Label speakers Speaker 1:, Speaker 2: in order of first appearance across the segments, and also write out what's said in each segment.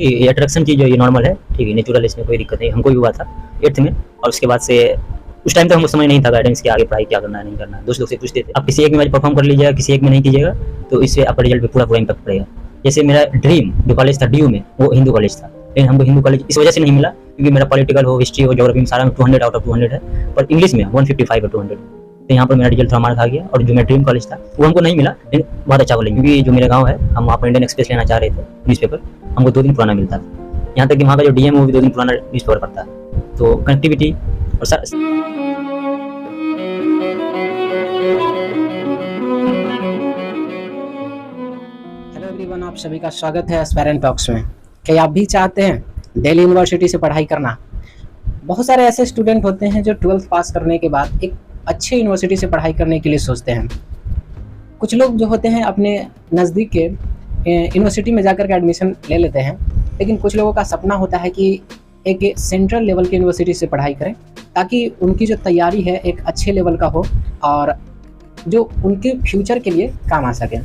Speaker 1: ये अट्रैक्शन चीज़ जो ये नॉर्मल है, ठीक है, नेचुरल, इसमें कोई दिक्कत नहीं। हमको भी हुआ था 8th में, और उसके बाद से उस टाइम तक हमको समझ नहीं था गाइडेंस कि आगे पढ़ाई क्या करना है, नहीं करना है। दोस्त लोग से पूछते थे, आप किसी एक में परफॉर्म कर लीजिएगा, किसी एक में नहीं कीजिएगा तो इससे आपका रिजल्ट पे पूरा इम्पैक्ट पड़ेगा। जैसे मेरा ड्रीम जो कॉलेज था DU में, वो हिंदू कॉलेज था, लेकिन हमको हिंदू कॉलेज इस वजह से नहीं मिला क्योंकि मेरा पॉलिटिकल हो, हिस्ट्री हो, ज्योग्राफी में सारा में 200 आउट ऑफ 200 है, पर इंग्लिश में 155 और 200। तो यहाँ पर मेरा रिजल्ट थोड़ा मार खा गया, और जो मेरा ड्रीम कॉलेज था वो हमको नहीं मिला, लेकिन बहुत अच्छा कॉलेज, क्योंकि जो मेरा गाँव है, हम वहाँ पर इंडियन एक्सप्रेस लेना चाह रहे थे न्यूज़पेपर, हमको 2 दिन पुराना मिलता था। यहाँ तक कि वहाँ का जो DM वो भी 2 दिन पुराना न्यूज़पेपर पढ़ता है। तो कनेक्टिविटी और
Speaker 2: हेलो एवरीवन, आप सभी का स्वागत है एस्पायरेंट टॉक्स में। क्या आप भी चाहते हैं दिल्ली यूनिवर्सिटी से पढ़ाई करना? बहुत सारे ऐसे स्टूडेंट होते हैं जो 12th पास करने के बाद एक अच्छी यूनिवर्सिटी से पढ़ाई करने के लिए सोचते हैं। कुछ लोग जो होते हैं अपने नज़दीक के यूनिवर्सिटी में जाकर के एडमिशन ले लेते हैं, लेकिन कुछ लोगों का सपना होता है कि एक सेंट्रल लेवल की यूनिवर्सिटी से पढ़ाई करें, ताकि उनकी जो तैयारी है एक अच्छे लेवल का हो और जो उनके फ्यूचर के लिए काम आ सके।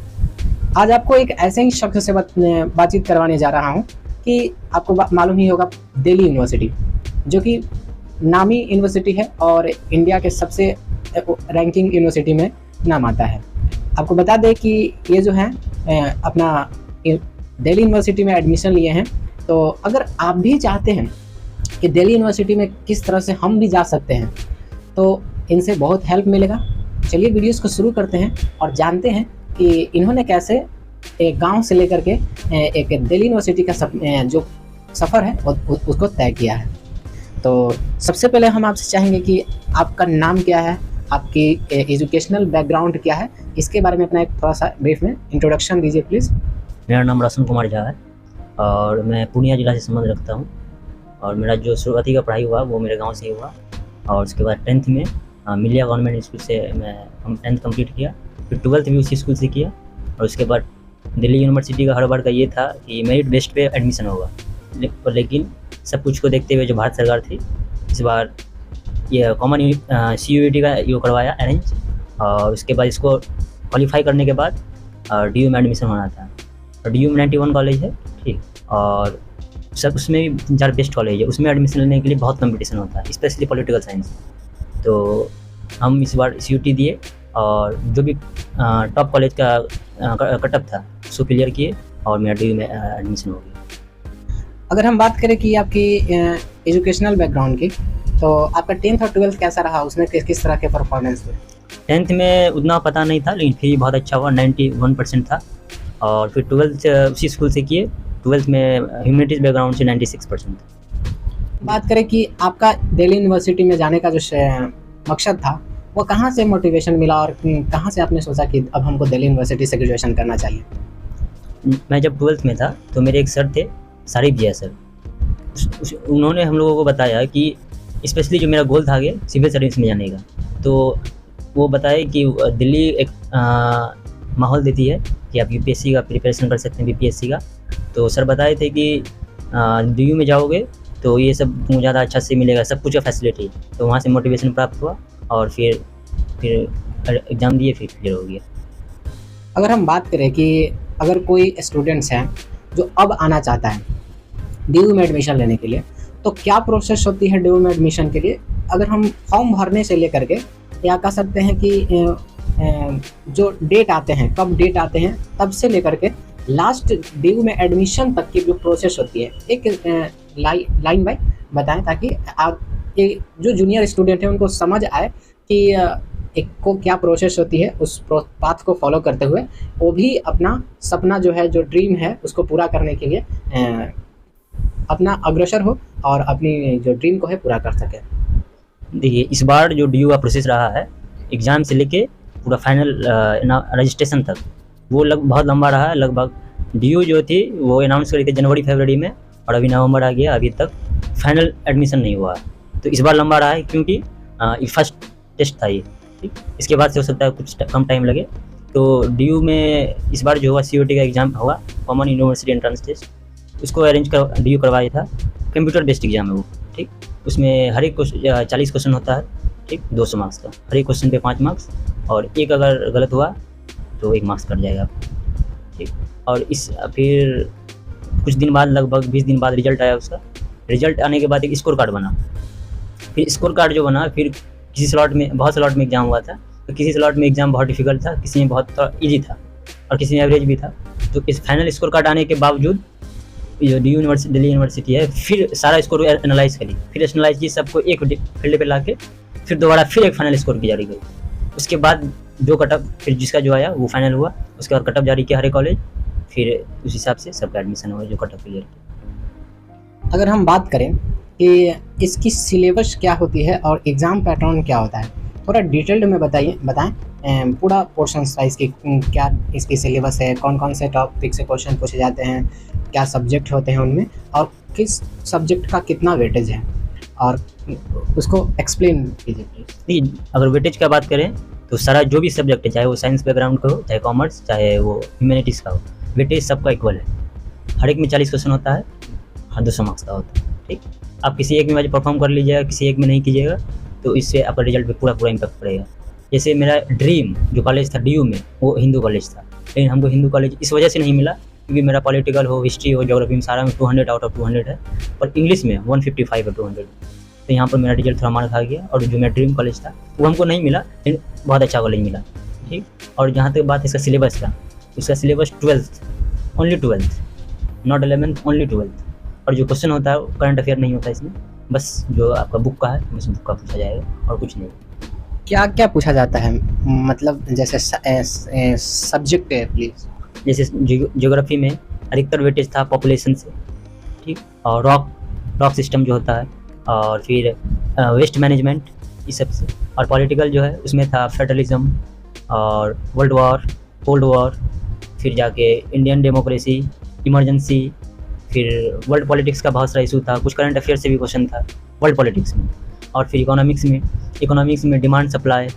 Speaker 2: आज आपको एक ऐसे ही शख्स से बातचीत करवाने जा रहा हूं कि आपको मालूम ही होगा, दिल्ली यूनिवर्सिटी जो कि नामी यूनिवर्सिटी है और इंडिया के सबसे रैंकिंग यूनिवर्सिटी में नाम आता है। आपको बता दें कि ये जो है अपना दिल्ली यूनिवर्सिटी में एडमिशन लिए हैं, तो अगर आप भी चाहते हैं कि दिल्ली यूनिवर्सिटी में किस तरह से हम भी जा सकते हैं, तो इनसे बहुत हेल्प मिलेगा। चलिए वीडियोस को शुरू करते हैं और जानते हैं कि इन्होंने कैसे एक गांव से लेकर के एक दिल्ली यूनिवर्सिटी का जो सफ़र है उसको तय किया है। तो सबसे पहले हम आपसे चाहेंगे कि आपका नाम क्या है, आपकी एजुकेशनल बैकग्राउंड क्या है, इसके बारे में अपना एक थोड़ा सा ब्रीफ में इंट्रोडक्शन दीजिए प्लीज़।
Speaker 1: मेरा नाम रोशन कुमार झा है और मैं पूर्णिया जिला से संबंध रखता हूँ, और मेरा जो शुरुआती का पढ़ाई हुआ वो मेरे गांव से ही हुआ, और उसके बाद 10th में मिलिया गवर्नमेंट स्कूल से हम 10th कंप्लीट किया, फिर 12th भी उसी स्कूल से किया, और उसके बाद दिल्ली यूनिवर्सिटी का हर बार का ये था कि मेरिट बेस्ड पे एडमिशन होगा, लेकिन सब कुछ को देखते हुए जो भारत सरकार थी, इस बार ये कॉमन CUET का ये करवाया अरेंज, और उसके बाद इसको क्वालिफाई करने के बाद DU में एडमिशन होना था। और DU में 91 कॉलेज है, ठीक, और सब उसमें भी 3-4 बेस्ट कॉलेज है, उसमें एडमिशन लेने के लिए बहुत कंपटीशन होता है, स्पेशली पॉलिटिकल साइंस। तो हम इस बार CUET दिए और जो भी टॉप कॉलेज का कटअप था उसको क्लियर किए, और मेरा DU में एडमिशन हो गया।
Speaker 2: अगर हम बात करें कि आपकी एजुकेशनल बैकग्राउंड की, तो आपका 10th और 12th कैसा रहा, उसमें किस तरह के परफॉर्मेंस हुए?
Speaker 1: 10th में उतना पता नहीं था, लेकिन फिर बहुत अच्छा हुआ, 91% था, और फिर 12th उसी स्कूल से किए, 12th में ह्यूमैनिटीज़ बैकग्राउंड से 96% था।
Speaker 2: बात करें कि आपका दिल्ली यूनिवर्सिटी में जाने का जो मकसद था, वो कहाँ से मोटिवेशन मिला और कहाँ से आपने सोचा कि अब हमको दिल्ली यूनिवर्सिटी से ग्रेजुएशन करना चाहिए?
Speaker 1: मैं जब 12th में था तो मेरे एक सर थे, सारिफ जिया सर, उन्होंने हम लोगों को बताया कि स्पेशली जो मेरा गोल था आगे सिविल सर्विस में जाने का, तो वो बताए कि दिल्ली एक माहौल देती है कि आप UPSC का प्रिपरेशन कर सकते हैं, BPSC का। तो सर बताए थे कि DU में जाओगे तो ये सब ज़्यादा अच्छा से मिलेगा, सब कुछ का फैसिलिटी। तो वहाँ से मोटिवेशन प्राप्त हुआ और फिर एग्ज़ाम दिए, फिर क्लियर हो गया।
Speaker 2: अगर हम बात करें कि अगर कोई स्टूडेंट्स हैं जो अब आना चाहता है DU में एडमिशन लेने के लिए, तो क्या प्रोसेस होती है DU में एडमिशन के लिए? अगर हम फॉर्म भरने से लेकर के, या कह सकते हैं कि जो डेट आते हैं, कब डेट आते हैं, तब से लेकर के लास्ट DU में एडमिशन तक की जो प्रोसेस होती है, एक लाइन बाय बताएं, ताकि आप जो जूनियर स्टूडेंट हैं उनको समझ आए कि एक को क्या प्रोसेस होती है, उस पाथ को फॉलो करते हुए वो भी अपना सपना जो है, जो ड्रीम है, उसको पूरा करने के लिए अपना अग्रसर हो और अपनी जो ड्रीम को है पूरा कर सके।
Speaker 1: देखिए, इस बार जो DU का प्रोसेस रहा है, एग्ज़ाम से लेके पूरा फाइनल रजिस्ट्रेशन तक, वो बहुत लंबा रहा है। लगभग DU जो थी वो अनाउंस करी थी जनवरी-फरवरी में, और अभी नवंबर आ गया, अभी तक फाइनल एडमिशन नहीं हुआ। तो इस बार लंबा रहा है क्योंकि ये फर्स्ट टेस्ट था ये, ठीक। इसके बाद से हो सकता है कुछ कम टाइम लगे। तो DU में इस बार जो हुआ CUET का एग्ज़ाम हुआ, कॉमन यूनिवर्सिटी एंट्रेंस टेस्ट, उसको अरेंज DU करवाया था। कंप्यूटर बेस्ड एग्ज़ाम है वो, ठीक। उसमें हर एक 40 क्वेश्चन होता है, ठीक, 200 मार्क्स का। हर एक क्वेश्चन पे 5 मार्क्स, और एक अगर गलत हुआ तो 1 मार्क्स कट जाएगा, ठीक। और फिर कुछ दिन बाद लगभग 20 दिन बाद रिजल्ट आया उसका। रिजल्ट आने के बाद एक स्कोर कार्ड बना। फिर स्कोर कार्ड जो बना, फिर किसी स्लॉट में, बहुत स्लॉट में एग्ज़ाम हुआ था, तो किसी स्लॉट में एग्ज़ाम बहुत डिफिकल्ट था, किसी में बहुत थोड़ा ईजी था और किसी में एवरेज भी था। तो इस फाइनल स्कोर कार्ड आने के बावजूद जो दिल्ली यूनिवर्सिटी है, फिर सारा स्कोर एनालाइज करी, फिर एनालाइज की, सबको एक फील्ड पे ला के फिर दोबारा फिर एक फाइनल स्कोर की जारी गई। उसके बाद जो कटअप फिर जिसका जो आया वो फाइनल हुआ, उसके बाद कटअप जारी किया हर एक कॉलेज, फिर उस हिसाब से सबका एडमिशन हुआ जो कटअप क्लियर किया।
Speaker 2: अगर हम बात करें कि इसकी सिलेबस क्या होती है और एग्ज़ाम पैटर्न क्या होता है, थोड़ा डिटेल्ड में बताएं पूरा पोर्शन साइज की, क्या इसकी सिलेबस है, कौन कौन से टॉपिक से क्वेश्चन पूछे जाते हैं, क्या सब्जेक्ट होते हैं उनमें, और किस सब्जेक्ट का कितना वेटेज है, और उसको एक्सप्लेन कीजिए प्लीज़।
Speaker 1: अगर वेटेज का बात करें तो सारा जो भी सब्जेक्ट है, चाहे वो साइंस बैकग्राउंड का हो, चाहे कॉमर्स, चाहे वो ह्यूमैनिटीज़ का हो, वेटेज सबका इक्वल है। हर एक में 40 क्वेश्चन होता है, हर 200 मार्क्स का होता है। ठीक, आप किसी एक में परफॉर्म कर लीजिएगा, किसी एक में नहीं कीजिएगा तो इससे आपका रिजल्ट पे पूरा इम्पैक्ट पड़ेगा। जैसे मेरा ड्रीम जो कॉलेज था DU में, वो हिंदू कॉलेज था, लेकिन हमको हिंदू कॉलेज इस वजह से नहीं मिला क्योंकि मेरा पॉलिटिकल हो, हिस्ट्री हो, ज्योग्राफी में सारा में 200 आउट ऑफ 200 है, और इंग्लिश में 155 ऑफ 200। तो यहाँ पर मेरा रिजल्ट थोड़ा मार खा गया, और जो मेरा ड्रीम कॉलेज था वो हमको नहीं मिला, लेकिन बहुत अच्छा कॉलेज मिला। ठीक, और जहाँ तक बात है इसका सिलेबस का, इसका syllabus 12th, only 12th, not 11th, only 12th। और जो क्वेश्चन होता है करंट अफेयर नहीं होता इसमें, बस जो आपका बुक का है उस बुक का पूछा जाएगा और कुछ नहीं।
Speaker 2: क्या क्या पूछा जाता है, मतलब जैसे सब्जेक्ट है प्लीज़।
Speaker 1: जैसे ज्योग्राफी में अधिकतर वेटेज था पॉपुलेशन से, ठीक, और रॉक सिस्टम जो होता है, और फिर वेस्ट मैनेजमेंट, इस सब से। और पॉलिटिकल जो है उसमें था फेडरलिज्म और वर्ल्ड वॉर, कोल्ड वॉर, फिर जाके इंडियन डेमोक्रेसी, इमरजेंसी, फिर वर्ल्ड पॉलिटिक्स का बहुत सारा इशू था, कुछ करंट अफेयर से भी क्वेश्चन था वर्ल्ड पॉलिटिक्स में। और फिर इकोनॉमिक्स में डिमांड सप्लाई,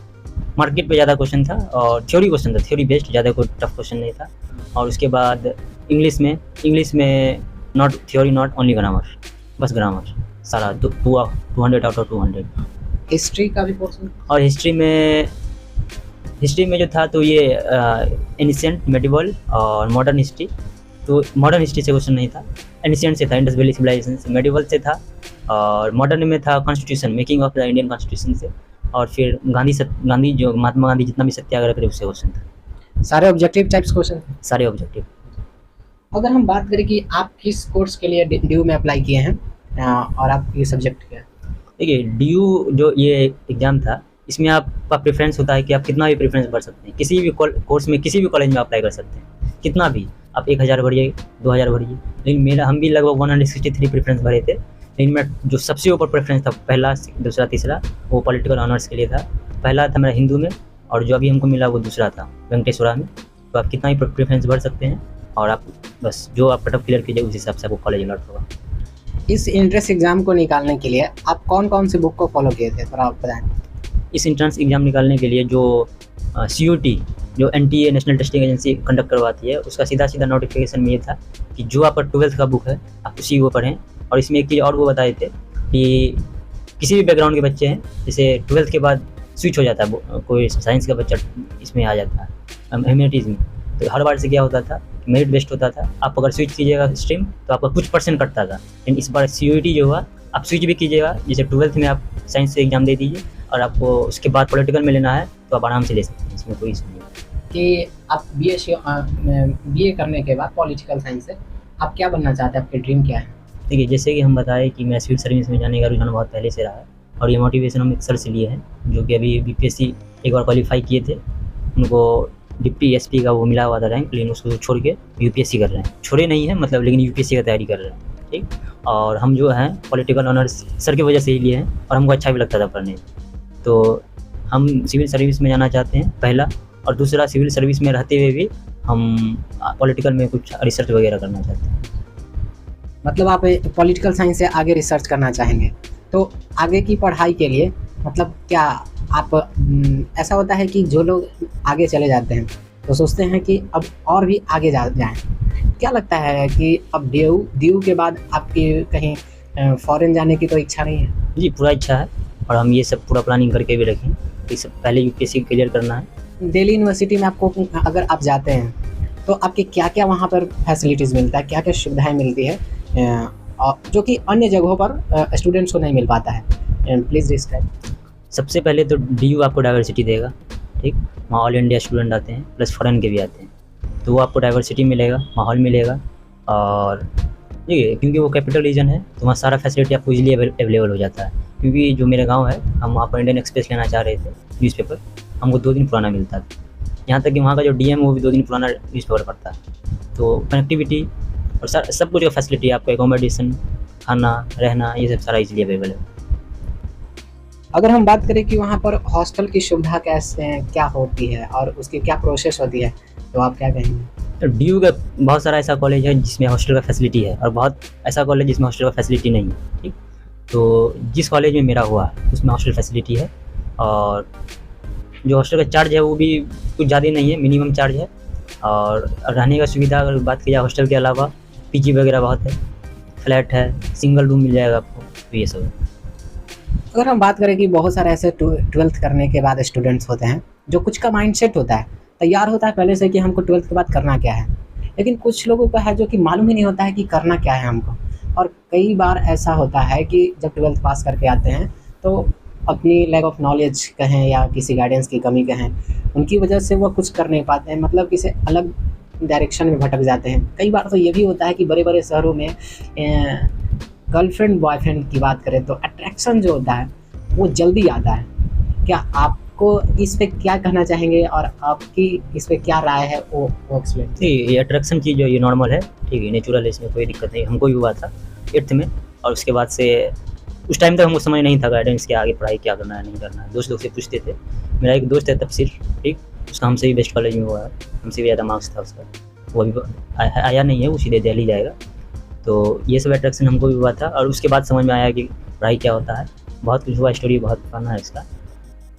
Speaker 1: मार्केट पे ज़्यादा क्वेश्चन था, और थ्योरी क्वेश्चन था, थ्योरी बेस्ड, ज़्यादा कोई टफ क्वेश्चन नहीं था। और उसके बाद इंग्लिश में not theory, not only grammar, बस ग्रामर सारा 200 आउट ऑफ 200।
Speaker 2: हिस्ट्री का भी पोर्शन, और
Speaker 1: हिस्ट्री में जो था तो ये एनिशिएंट, मेडिवल और मॉडर्न हिस्ट्री। तो मॉडर्न हिस्ट्री से क्वेश्चन नहीं था, एनिशिएंट से था, इंडस वैली सिविलाइजेशन से, मेडिवल से था, और मॉडर्न में था constitution, making of the Indian constitution से, और फिर गांधी जो महात्मा गांधी जितना भी सत्याग्रह करे उससे क्वेश्चन था।
Speaker 2: सारे ऑब्जेक्टिव टाइप्स क्वेश्चन,
Speaker 1: सारे ऑब्जेक्टिव।
Speaker 2: अगर हम बात करें कि आप किस कोर्स के लिए DU में अप्लाई किए हैं और आपकी सब्जेक्ट क्या है।
Speaker 1: देखिए, DU जो ये एग्ज़ाम था, इसमें आपका प्रेफरेंस होता है कि आप कितना भी प्रेफरेंस भर सकते हैं, किसी भी कोर्स में, किसी भी कॉलेज में अप्लाई कर सकते हैं, कितना भी, आप 1000 भरिए, 2000 भरिए। लेकिन हम भी लगभग 163 प्रेफरेंस भरे थे, लेकिन मैं जो सबसे ऊपर प्रेफरेंस था, पहला, दूसरा, तीसरा, वो पॉलिटिकल ऑनर्स के लिए था। पहला था मेरा हिंदू में, और जो अभी हमको मिला वो दूसरा था वेंकटेश्वरा में। तो आप कितना ही प्रेफरेंस भर सकते हैं, और आप बस जो आप कटअप क्लियर कीजिए उस हिसाब से आपको कॉलेज अलॉट होगा।
Speaker 2: इस एंट्रेंस एग्ज़ाम को निकालने के लिए आप कौन कौन से बुक को फॉलो किए थे, थोड़ा आप बताएं।
Speaker 1: इस एंट्रेंस एग्ज़ाम निकालने के लिए जो CUT, जो NTA national testing agency conduct करवाती है, उसका सीधा नोटिफिकेशन में ये था कि जो आपका 12th का बुक है आप उसी को पढ़ें। और इसमें एक चीज़ और वो बताए थे कि किसी भी बैकग्राउंड के बच्चे हैं, जैसे 12th के बाद स्विच हो जाता है, कोई साइंस का बच्चा इसमें आ जाता है, ह्यूमैनिटीज़ में, तो हर बार से क्या होता था, मेरिट बेस्ड होता था। आप अगर स्विच कीजिएगा स्ट्रीम तो आपका कुछ % कटता था, लेकिन इस बार CUT जो हुआ, आप स्विच भी कीजिएगा, जैसे 12th में आप साइंस से एग्ज़ाम दे दीजिए, और आपको उसके बाद पॉलिटिकल में लेना है तो आप आराम से ले सकते हैं, इसमें कोई इशू नहीं है।
Speaker 2: कि आप BA करने के बाद पॉलिटिकल साइंस से आप क्या बनना चाहते हैं, आपके ड्रीम क्या है।
Speaker 1: देखिए, जैसे कि हम बताएं कि मैं सिविल सर्विस में जाने का रुझान बहुत पहले से रहा है, और ये मोटिवेशन हम एक सर से लिए हैं, जो कि अभी BPSC एक बार क्वालिफाई किए थे, उनको डिप्टी SP का वो मिला हुआ था रैंक, लेकिन उसको छोड़ के UPSC कर रहे हैं, छोड़े नहीं है मतलब, लेकिन UPSC का तैयारी कर रहे हैं। ठीक, और हम जो हैं पॉलिटिकल ऑनर्स सर की वजह से ही लिए हैं, और हमको अच्छा भी लगता था पढ़ने। तो हम सिविल सर्विस में जाना चाहते हैं पहला, और दूसरा सिविल सर्विस में रहते हुए भी हम पॉलिटिकल में कुछ रिसर्च वगैरह करना चाहते हैं।
Speaker 2: मतलब आप पॉलिटिकल साइंस से आगे रिसर्च करना चाहेंगे, तो आगे की पढ़ाई के लिए मतलब क्या आप ऐसा होता है कि जो लोग आगे चले जाते हैं तो सोचते हैं कि अब और भी आगे जाएं, क्या लगता है कि अब DU के बाद आपकी कहीं फॉरेन जाने की तो इच्छा नहीं है।
Speaker 1: जी, पूरा इच्छा है, और हम ये सब पूरा प्लानिंग करके भी रखें कि सब पहले UPSC क्लियर करना है।
Speaker 2: दिल्ली यूनिवर्सिटी में आपको अगर आप जाते हैं तो आपके क्या-क्या वहाँ पर फैसिलिटीज़ मिलता है, क्या-क्या सुविधाएँ मिलती है जो कि अन्य जगहों पर स्टूडेंट्स को नहीं मिल पाता है? Please describe.
Speaker 1: सबसे पहले तो डीयू आपको डाइवर्सिटी देगा, ठीक? वहाँ ऑल इंडिया स्टूडेंट आते हैं, प्लस फ़ॉरेन के भी आते हैं। तो वो आपको डाइवर्सिटी मिलेगा, माहौल मिलेगा और देखिए क्योंकि वो कैपिटल रीजन है, तो वहाँ सारा फैसिलिटी आपको ईज़िली अवेलेबल हो जाता है। क्योंकि जो मेरा गाँव है, हम वहाँ पर इंडियन एक्सप्रेस लेना चाह रहे थे, न्यूज़पेपर, हमको 2 दिन पुराना मिलता था। यहाँ तक कि वहाँ का जो डीएम है, वो भी 2 दिन पुराना न्यूज़पेपर पढ़ता है। तो कनेक्टिविटी और सब कुछ का फैसिलिटी आपको एकोमोडेशन, खाना, रहना, ये सब सारा ईज़िली अवेलेबल है।
Speaker 2: अगर हम बात करें कि वहाँ पर हॉस्टल की सुविधा क्या होती है और उसकी क्या प्रोसेस होती है, तो आप क्या कहेंगे?
Speaker 1: तो डीयू का बहुत सारा ऐसा कॉलेज है जिसमें हॉस्टल का फैसिलिटी है और बहुत ऐसा कॉलेज जिसमें हॉस्टल का फैसिलिटी नहीं है, ठीक? तो जिस कॉलेज में मेरा हुआ उसमें हॉस्टल फैसिलिटी है और जो हॉस्टल का चार्ज है वो भी कुछ ज़्यादा नहीं है, मिनिमम चार्ज है। और रहने का सुविधा अगर बात की जाए हॉस्टल के अलावा पीजी वगैरह बहुत है, फ्लैट है, सिंगल रूम मिल जाएगा आपको, तो ये सब है।
Speaker 2: अगर हम बात करें कि बहुत सारे ऐसे 12th करने के बाद स्टूडेंट्स होते हैं जो कुछ का माइंडसेट होता है, तैयार होता है पहले से कि हमको 12th के बाद करना क्या है, लेकिन कुछ लोगों का है जो कि मालूम ही नहीं होता है कि करना क्या है हमको। और कई बार ऐसा होता है कि जब 12th पास करके आते हैं तो अपनी लैक ऑफ नॉलेज कहें या किसी गाइडेंस की कमी कहें, उनकी वजह से वो कुछ कर नहीं पाते हैं, मतलब किसी अलग डायरेक्शन में भटक जाते हैं। कई बार तो ये भी होता है कि बड़े बड़े शहरों में गर्लफ्रेंड बॉयफ्रेंड की बात करें तो अट्रैक्शन जो होता है वो जल्दी आता है। क्या आपको इस पे क्या कहना चाहेंगे और आपकी इस पे क्या राय है वो एक्सप्लेन।
Speaker 1: नहीं, ये अट्रैक्शन चीज़ जो ये नॉर्मल है, ठीक है, नेचुरल है, इसमें कोई दिक्कत नहीं। हमको भी हुआ था 8th में और उसके बाद से उस टाइम तक हमको समझ नहीं था गाइडेंस के आगे पढ़ाई क्या करना है नहीं करना है। दोस्त लोग से पूछते थे। मेरा एक दोस्त है तफसीर, ठीक, उसका हमसे भी बेस्ट कॉलेज में हुआ है, हमसे भी ज़्यादा मार्क्स था उसका, वो अभी आया नहीं है, वो सीधे दिल्ली जाएगा। तो ये सब अट्रैक्शन हमको भी हुआ था और उसके बाद समझ में आया कि पढ़ाई क्या होता है। बहुत कुछ हुआ, स्टोरी बहुत पुराना है इसका।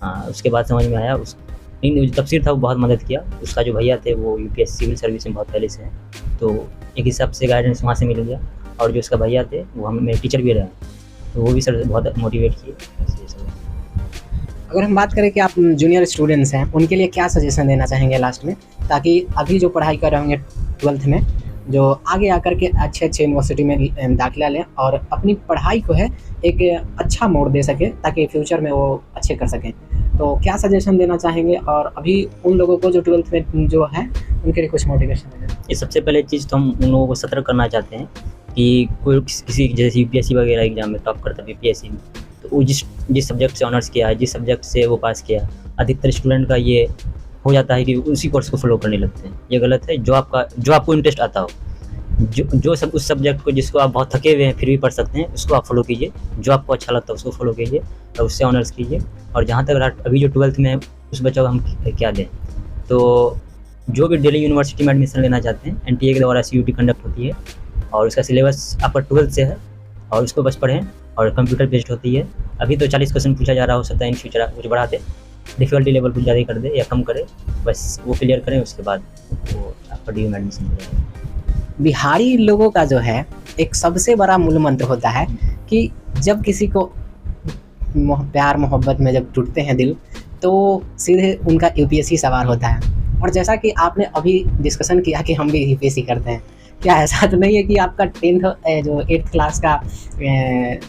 Speaker 1: हाँ, उसके बाद समझ में आया उस जो तफसीर था वो बहुत मदद किया। उसका जो भैया थे वो यूपीएससी सिविल सर्विस में बहुत पहले से हैं, तो एक हिसाब से गाइडेंस वहाँ से मिल गया। और जो उसका भैया थे वो हम मेरे टीचर भी रहे, तो वो भी सर बहुत मोटिवेट किए। बस ये सब है।
Speaker 2: अगर हम बात करें कि आप जूनियर स्टूडेंट्स हैं, उनके लिए क्या सजेशन देना चाहेंगे लास्ट में, ताकि अभी जो पढ़ाई कर रहे होंगे 12th में, जो आगे आकर के अच्छे अच्छे यूनिवर्सिटी में दाखिला लें और अपनी पढ़ाई को है एक अच्छा मोड़ दे सके ताकि फ्यूचर में वो अच्छे कर सकें, तो क्या सजेशन देना चाहेंगे? और अभी उन लोगों को जो 12th में जो है उनके लिए कुछ मोटिवेशन है?
Speaker 1: ये सबसे पहले चीज़ तो हम उन लोगों को सतर्क करना चाहते हैं कि कोई किसी जैसे यूपीएससी वगैरह एग्जाम में टॉप करता है बीपीएससी में, तो वो जिस सब्जेक्ट से ऑनर्स किया है, जिस सब्जेक्ट से वो पास किया, अधिकतर स्टूडेंट का ये हो जाता है कि उसी कोर्स को फॉलो करने लगते हैं। ये गलत है। जो आपको इंटरेस्ट आता हो, जो सब उस सब्जेक्ट को जिसको आप बहुत थके हुए हैं फिर भी पढ़ सकते हैं, उसको आप फॉलो कीजिए। जो आपको अच्छा लगता है उसको फॉलो कीजिए और उससे ऑनर्स कीजिए। और जहाँ तक अभी जो 12th में है उस बच्चों को हम क्या दें, तो जो भी दिल्ली यूनिवर्सिटी में एडमिशन लेना चाहते हैं एनटीए के द्वारा सीयूटी कंडक्ट होती है और उसका सिलेबस आपका 12th से है और उसको बस पढ़ें और कंप्यूटर बेस्ड होती है। अभी तो 40 क्वेश्चन पूछा जा रहा, हो सकता है इन फ्यूचर कुछ बढ़ा दे, डिफ़िकल्टी लेवल कुछ ज़्यादा कर दे या कम करे, बस वो क्लियर करें, उसके बाद वो आपका डीयू में एडमिशन हो जाएगा।
Speaker 2: बिहारी लोगों का जो है एक सबसे बड़ा मूल मंत्र होता है कि जब किसी को प्यार मोहब्बत में जब टूटते हैं दिल, तो सीधे उनका यूपीएससी सवार होता है। और जैसा कि आपने अभी डिस्कशन किया कि हम भी यूपीएससी करते हैं, क्या ऐसा तो नहीं है कि आपका 10th जो 8th क्लास का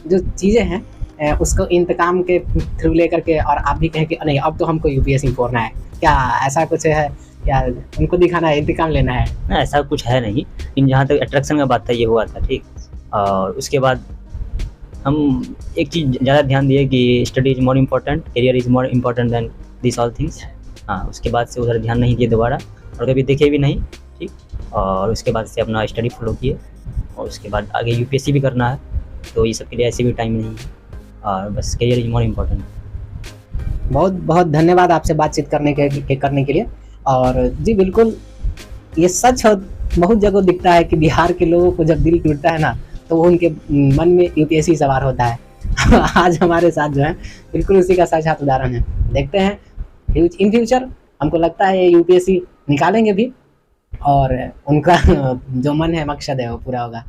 Speaker 2: जो चीज़ें हैं उसको इंतकाम के थ्रू लेकर के और आप भी कहें कि नहीं अब तो हमको यूपीएससी फोड़ना है, क्या ऐसा कुछ है? क्या उनको दिखाना है, इंतकाम लेना है?
Speaker 1: ना, ऐसा कुछ है नहीं। लेकिन जहाँ तक अट्रैक्शन का बात था ये हुआ था, ठीक। और उसके बाद हम एक चीज़ ज़्यादा ध्यान दिए कि study is more important, career is more important than this all things. हाँ, उसके बाद से उधर ध्यान नहीं दिए दोबारा और कभी देखे भी नहीं, ठीक। और उसके बाद से अपना स्टडी फॉलो किए और उसके बाद आगे यूपीएससी भी करना है, तो ये सब के लिए ऐसे भी टाइम नहीं है और बस करियर इज़ मोर इम्पोर्टेंट।
Speaker 2: बहुत बहुत धन्यवाद आपसे बातचीत करने के लिए। और जी बिल्कुल, ये सच है, बहुत जगह दिखता है कि बिहार के लोगों को जब दिल टूटता है ना तो वो उनके मन में यूपीएससी सवार होता है। आज हमारे साथ जो है बिल्कुल उसी का साक्षात उदाहरण है। देखते हैं इन फ्यूचर, हमको लगता है ये यूपीएससी निकालेंगे भी और उनका जो मन है, मकसद है, वो पूरा होगा।